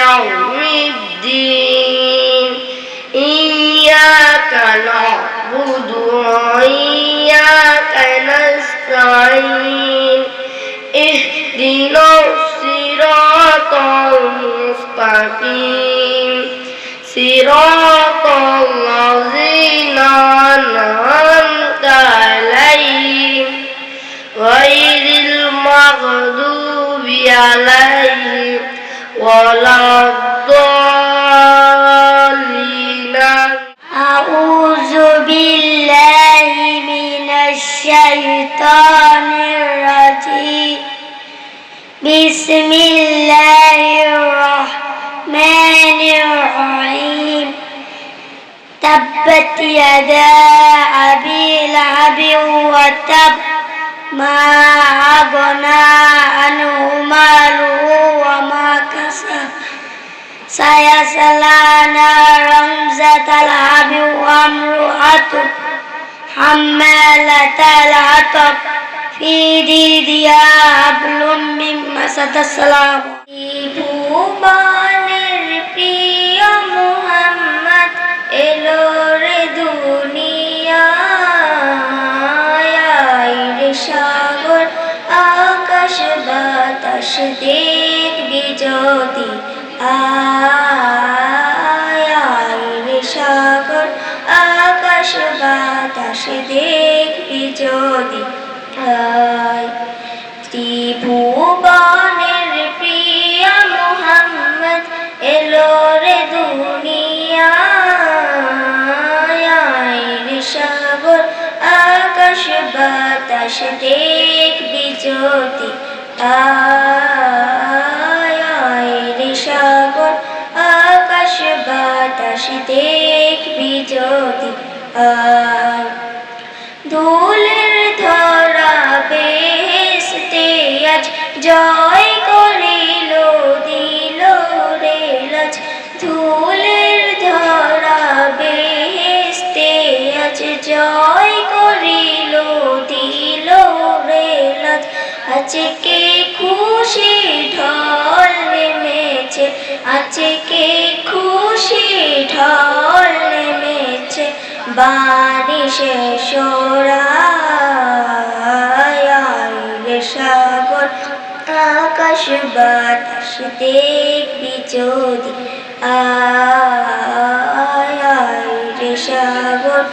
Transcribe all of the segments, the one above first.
يوم الدين إياك نعبد وإياك نستعين اهدنا الصراط المستقيم صراط الذين أنعمت عليهم غير المغضوب عليهم ولا الضالين. أعوذ بالله من الشيطان الرجيم. بسم الله الرحمن الرحيم. تبت يدا أبي لهب وتب ما أغنى عنه ماله وما كسب سيصلى نارا ذات لهب وامرأته حمالة الحطب في جيدها حبل من مسد. السلام ভুবনের প্রিয় মুহাম্মদ এলো রে দুনিয়ায় সাগর আকাশ বাতাস দেখবি যদি আয় সাগর আকাশ বাতাস দেখবি যদি আয় ত্রিভুবনের প্রিয় মুহাম্মদ এলো রে দুনিয়ায় সাগর আকাশ বাতাস দেখবি যদি আয় সাগর আকাশ বাতাস দেখবি যদি আয় ধুলের ধরা বেহেশতে আজ জয় করিল দিল রে লাজ। ধুলের ধরা বেহেশতে আজ জয় করিল দিল রে লাজ। আজকে খুশি ঢল নেমেছে আজকে খুশি ঢল নেমেছে বারিশে সোরায় সাগর আকাশ বাতাস দেখবি যদি আয় সাগর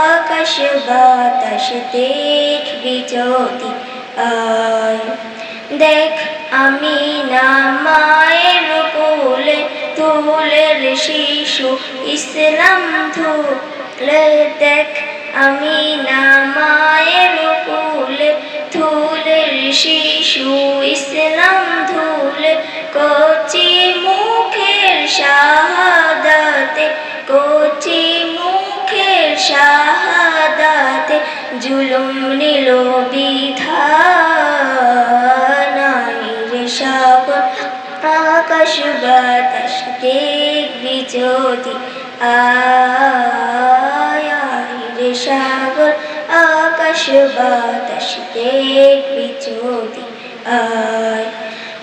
আকাশ বাতাস দেখবি যদি আয়। দেখ আমি না মায়ের কোলে তুলের শিশু ইসলাম ধুলে। দেখ আমি না মায়ের কোলে ধুলের শিশু ইসলাম ধুলে। কচি মুখের শাহাদাতে কচি মুখের শাহাদাতে জুলুম নিল বিধানায় সাগর আকাশ বাতাস দেখবি যদি আয় সাগর আকাশ বাতাস দেখবি যদি আয়।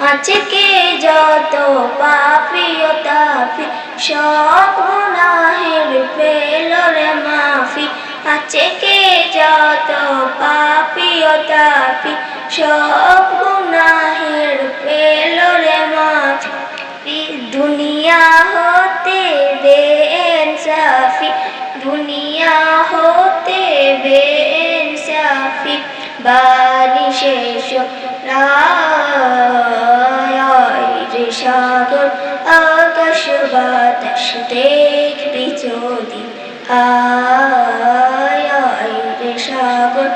আজকে যত পাপী ও তাপী সব গুনাহের পেল রে মাফি। আজকে যত পাপী ও তাপী সব গুনাহের পেল রে মাফি। দুনিয়া হতে বেইনসাফি দুনিয়া হতে বেইনসাফি বারিশে সোরায় সাগর আকাশ বাতাস দেখবি যদি আয় সাগর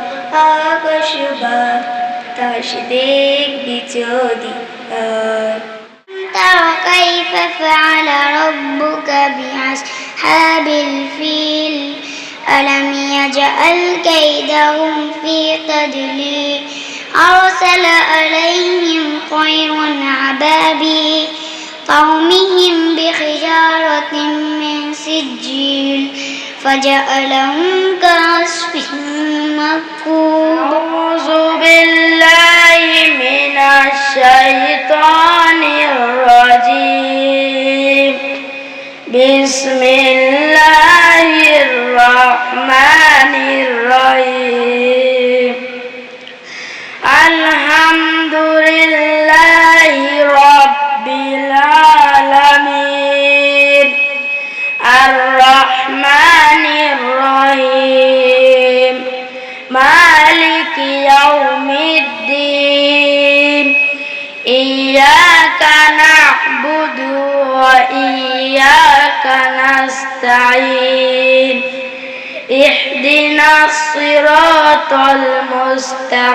আকাশ বাতাস দেখবি যদি আয়। ترى كيف فعل ربك بأصحاب الفيل ألم يجعل كيدهم في تضليل أرسل عليهم طيرا أبابيل ترميهم بحجارة من سجيل فجعلهم كعصف مأكول. أعوذ بالله من الشيطان الرجيم. نعبد وإياك نستعين اهدنا الصراط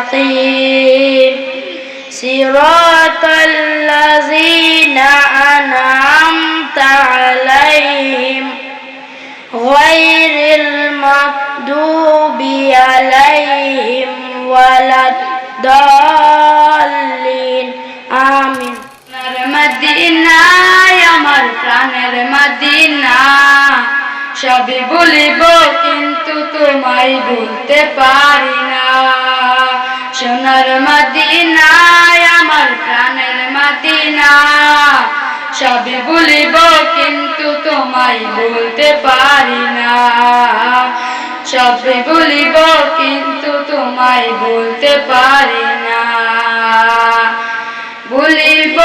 المستقيم صراط الذين أنعمت عليهم غير المغضوب عليهم ولا الضالين آمين মদিনায় আমার প্রাণের মদিনা সবই ভুলিব কিন্তু তোমায় ভুলতে পারি না সোনার মদিনায় আমার প্রাণের মদিনা সবই ভুলিব কিন্তু তোমায় ভুলতে পারি না সবই ভুলিব কিন্তু তোমায় ভুলতে পারি না ভুলিব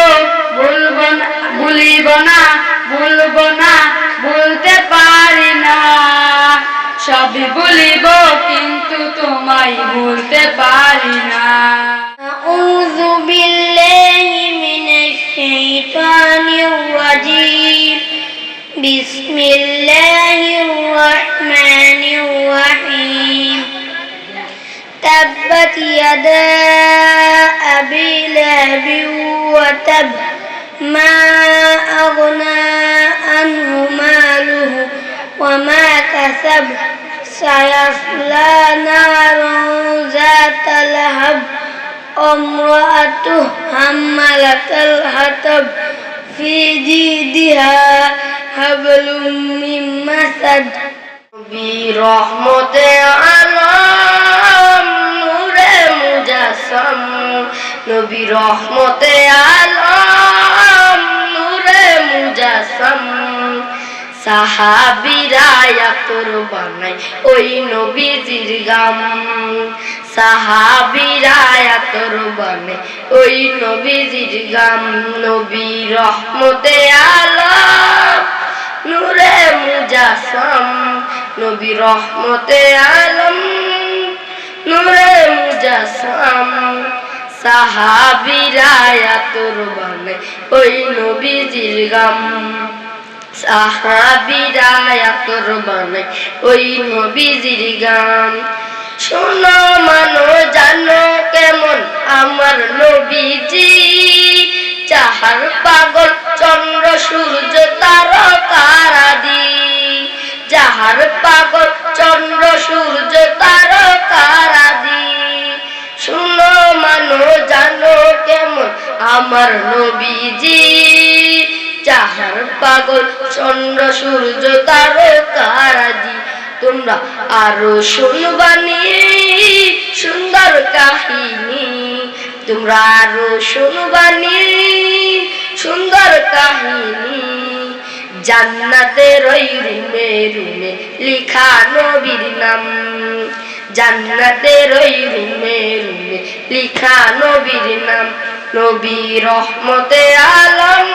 ভুলবো না ভুলতে পারি না সবই ভুলিব কিন্তু তোমায় ভুলতে পারি না আউযু বিল্লাহি মিনাশ শাইতানির রাজীম বিসমিল্লাহির রহমানির রহিম تبت يدا أبي لهب وتب ما أغنى عنه ماله وما كسب سيصلى نارا ذات لهب امرأته حمالة الحطب في جيدها حبل من مسد برحمة عالم نور مجسم نبي رحمة عالم نور مجسم সাহাবীরা আতর বানায় ওই নবীজির গাম সাহাবীরা আতর বানায় ওই নবীজির গাম নবী রহমতে আলম নূরে মুজাসসাম নবী রহমতে আলম নূরে মুজাসসাম সাহাবীরা আতর বানায় ওই নবীজির গাম সাহাবীরা আতর বানায় ওই নবীজির গাম শোনো মানো জানো কেমন আমার নবীজি যাহার পাগল চন্দ্র সূর্য তারকারাদি যাহার পাগল চন্দ্র সূর্য তারকারাদি শোনো মানো জানো কেমন আমার নবীজি যাহার পাগল চন্দ্র সূর্য তারকারাদি তোমরা আরো শুনবানি সুন্দর কাহিনী তোমরা আরো শুনবানি সুন্দর কাহিনী জান্নাতের ওই রুমে রুমে লিখা নবীর নাম জান্নাতের ওই রুমে রুমে লিখা নবীর নাম নবী রহমতে আলম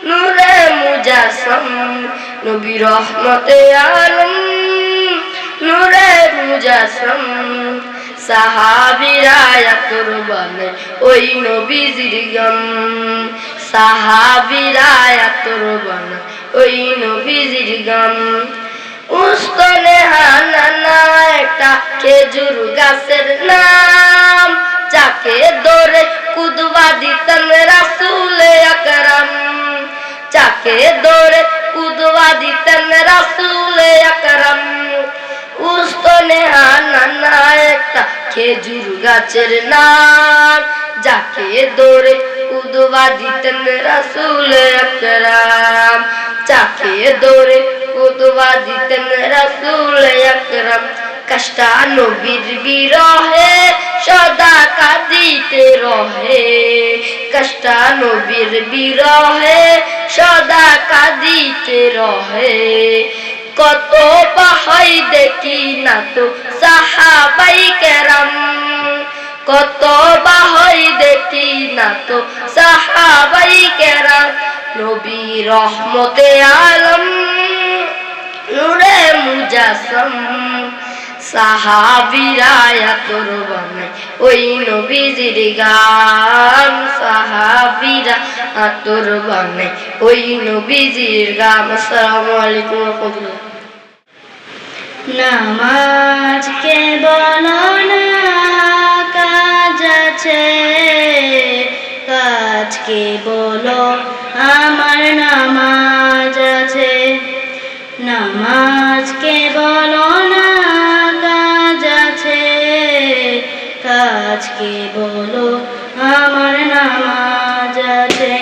নূরে মুজাসসাম নবী রহমতে আলম নূরে মুজাসসাম সাহাবীরা আতর বানায় ওই নবীজির গাম সাহাবীরা আতর বানায় ওই নবীজির গাম উস্তনে হানানা একটা খেজুর গাছের নাম যাকে ধরে কুদবা দিতেন রাসূল আকরাম যাকে ধরে কুদবা দিতেন রাসূল আকরাম উস্তনে হানানা একটা খেজুর গাছের নাম যাকে ধরে কুদবা দিতেন রাসূল আকরাম যাকে ধরে কুদবা দিতেন রাসূল আকরাম কষ্টা নবীর বিরহে সদা কাঁদিতে রহে কষ্টা নবীর বিরহে সদা কাঁদিতে রহে কত বাহাই দেখি না তো সাহাবাই কেরাম কত বাহাই দেখি না তো সাহাবাই কেরাম নবী রহমতে আলম নূরে মুজাসসাম সাহাবীরা আতর বানায় ওই নবীজির গাম, সাহাবীরা আতর বানায় ওই নবীজির গাম। আসসালামু আলাইকুম ওয়া রাহমাতুল্লাহ। নামাজ কে বলো না কাজ আছে, কাজকে বলো আমার নামাজ আছে। নামাজকে বলো না কাজ আছে, কাজকে বলো আমার নামাজ আছে।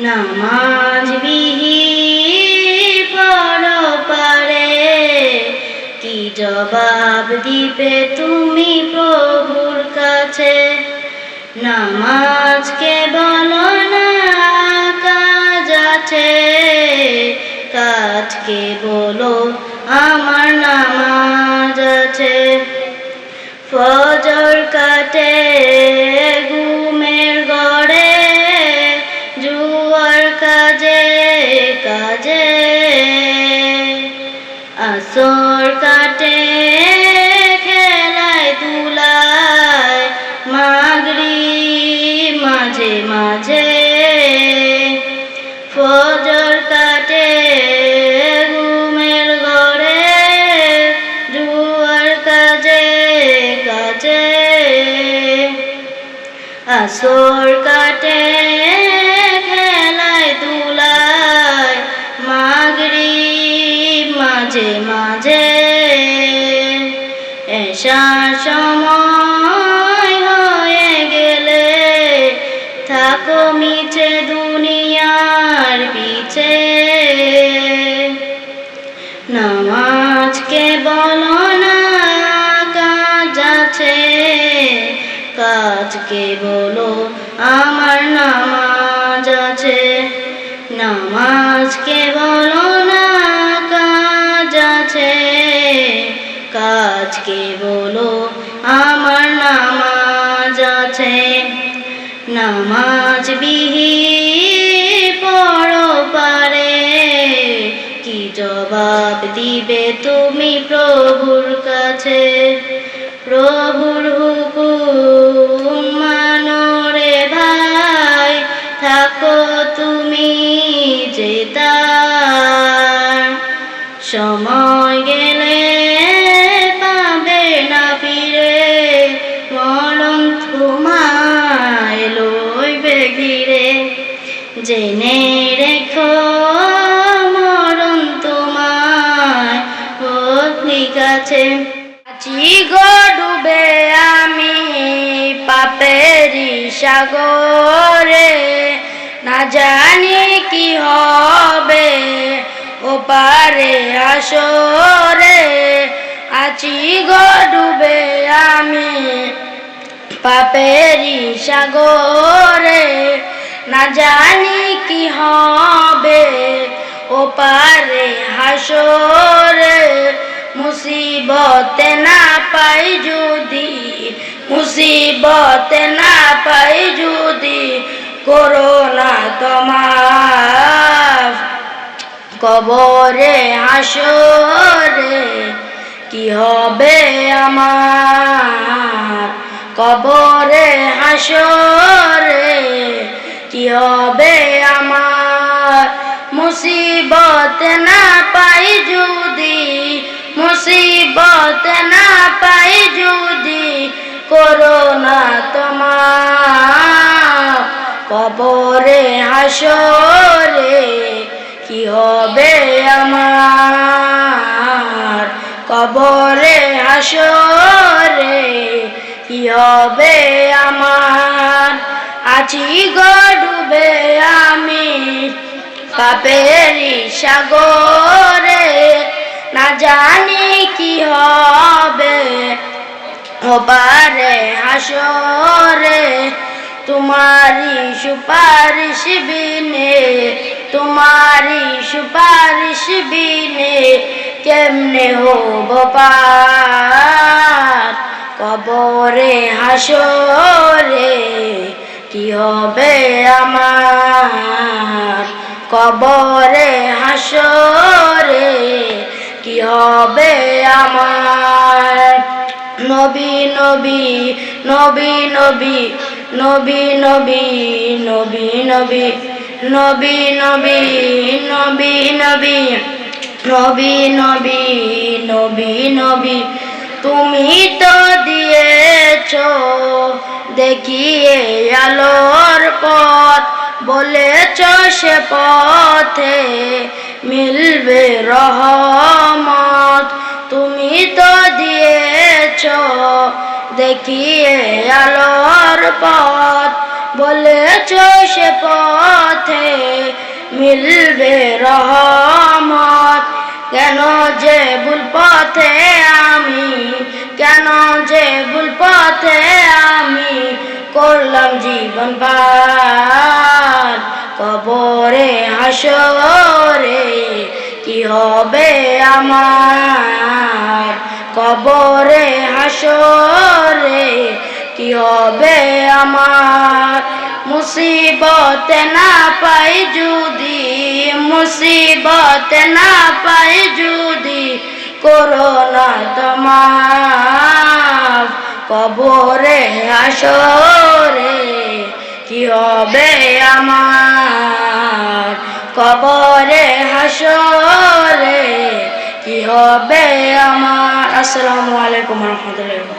নামাজ বিহীন পরপারে কি জবাব দিবে তুমি প্রভুর কাছে। নামাজকে বলো না কাজ আছে, কাজকে বলো আমার নামাজ আছে। ফজর কাটে ঘুমের গড়ে, জুয়ার কাজে কাজে, আসর কাটে খেলায় ধুলায়, মাগরিব মাঝে মাঝে। ফজর কাটে ঘুমের ঘরে, জুয়ার কাজে কাজে, আসর কাটে খেলায় ধুলায়, মাগরিব মাঝে মাঝে। এশার সময় হয়ে গেলে থাকো মিছে দুনিয়ার পিছে। নামাজকে বলো না কাজ আছে, কাজকে বলো আমার নামাজ আছে। নামাজকে বলো না কাজ আছে, কাজকে বলো আমার নামাজ আছে। নামাজ বিহীন পরপারে কি জবাব দিবে তুমি প্রভুর কাছে। প্রভুর হুকুম মানো রে ভাই, থাকো তুমি যে তার। সময় গেলে পাবে না ফিরে, মরণ তোমায় লইবে ঘিরে। জেনে রেখো মরণ তোমায় অগ্নি কাছে। আছি গো ডুবে আমি পাপেরি সাগরে, না জানি কি হবে ওপারে আসরে। আছি গো ডুবে আমি পাপেরি সাগরে, না জানি কি হবে ওপারে হাসরে। মুসিবতে না পাই যদি, মুসিবতে না পাই যদি, করো না তোমার কবরে হাসরে। কি হবে আমার কবরে হাসরে, কি হবে আমার। মুসিবত না পাই যদি, মুসিবত না পাই যদি, করো না তোমার কবরে হাসরে। কি হবে আমার কবরে হাসরে, কি হবে আমার। আছি গো ডুবে আমি পাপেরি সাগরে, না জানি কি হবে ওপারে হাসরে। তোমারি সুপারিশ বিনে, তোমারি সুপারিশ বিনে, কেমনে হব পার কবরে হাসরে। কি হবে আমার কবরে হাসরে, কি হবে আমার। নবী নবী নবী নবী নবী নবী নবী নবী নবী নবী নবী নবী নবী নবী নবী নবী তুমি তো দিয়েছ দেখিয়ে আলোর পথ, বলেছ সে পথে মিলবে রহমত। তুমি তো দিয়েছ দেখিয়ে আলোর পথ, বলেছ সে পথে মিলবে রহমত। কেন যে ভুল পথে আমি, কেন যে ভুল পথে আমি করলাম জীবন পার। কবরে হাসরে কি হবে আমার, কবরে হাসরে কি হবে আমার। মুসিবতে না পাই যদি, মুসিবতে না পাই যদি করোনা তোমার। কবরে হাসরে কি হবে আমার, কবরে হাসরে কি হবে আমার। আসসালামু আলাইকুম ওয়া রাহমাতুল্লাহি।